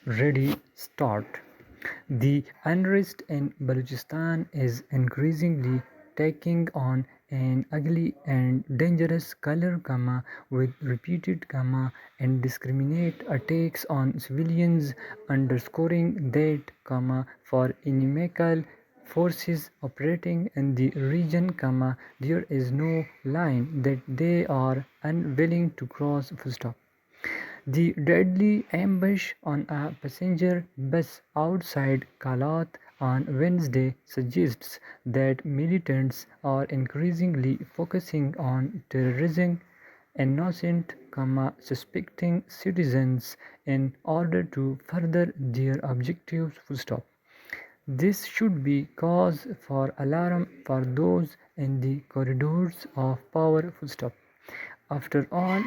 Ready, start. The unrest in Balochistan is increasingly taking on an ugly and dangerous color, with repeated, indiscriminate attacks on civilians, underscoring that, for inimical forces operating in the region, there is no line that they are unwilling to cross. Full stop. The deadly ambush on a passenger bus outside Kalat on Wednesday suggests that militants are increasingly focusing on terrorizing innocent, suspecting citizens in order to further their objectives. Full stop. This should be cause for alarm for those in the corridors of power. Full stop. After all,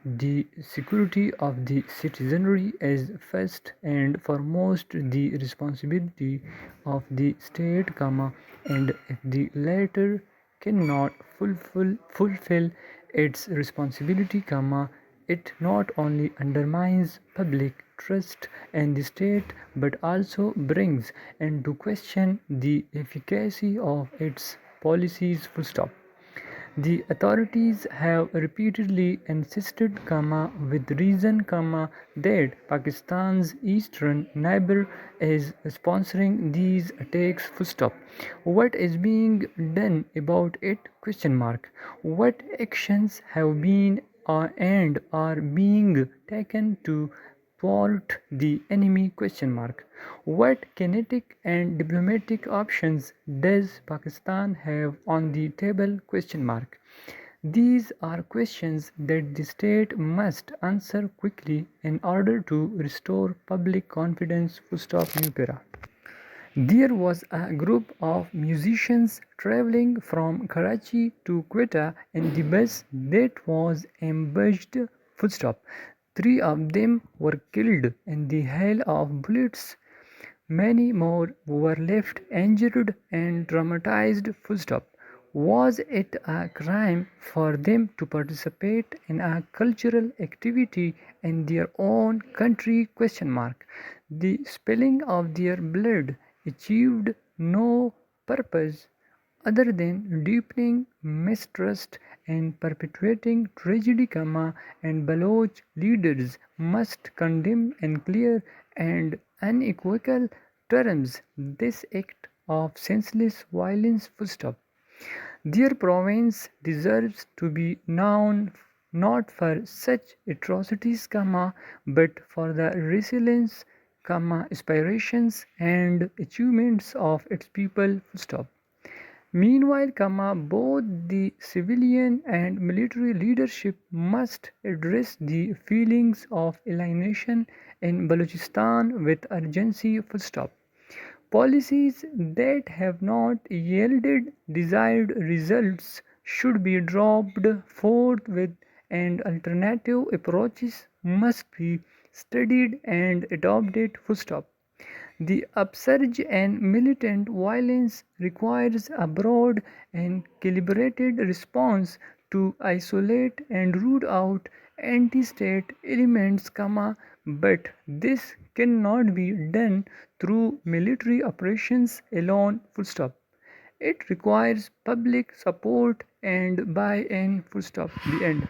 the security of the citizenry is first and foremost the responsibility of the state, and if the latter cannot fulfill its responsibility, it not only undermines public trust in the state but also brings into question the efficacy of its policies. Full stop. The authorities have repeatedly insisted, with reason, that Pakistan's eastern neighbor is sponsoring these attacks. Full stop. What is being done about it? Question mark. What actions have been and are being taken to thwart the enemy? Question mark. What kinetic and diplomatic options does Pakistan have on the table? Question mark. These are questions that the state must answer quickly in order to restore public confidence. Full stop. New para. There was a group of musicians traveling from Karachi to Quetta in the bus that was ambushed. Full stop. Three of them were killed in the hail of bullets. Many more were left injured and traumatized. Full stop. Was it a crime for them to participate in a cultural activity in their own country? Question mark. The spilling of their blood achieved no purpose other than deepening mistrust and perpetuating tragedy, and Baloch leaders must condemn in clear and unequivocal terms this act of senseless violence. Full stop. Their province deserves to be known not for such atrocities, but for the resilience, aspirations and achievements of its people. Full stop. Meanwhile, both the civilian and military leadership must address the feelings of alienation in Balochistan with urgency. Full stop. Policies that have not yielded desired results should be dropped forthwith, and alternative approaches must be studied and adopted. Full stop. The upsurge and militant violence requires a broad and calibrated response to isolate and root out anti-state elements, but this cannot be done through military operations alone. Full stop. It requires public support and buy-in. Full stop. The end.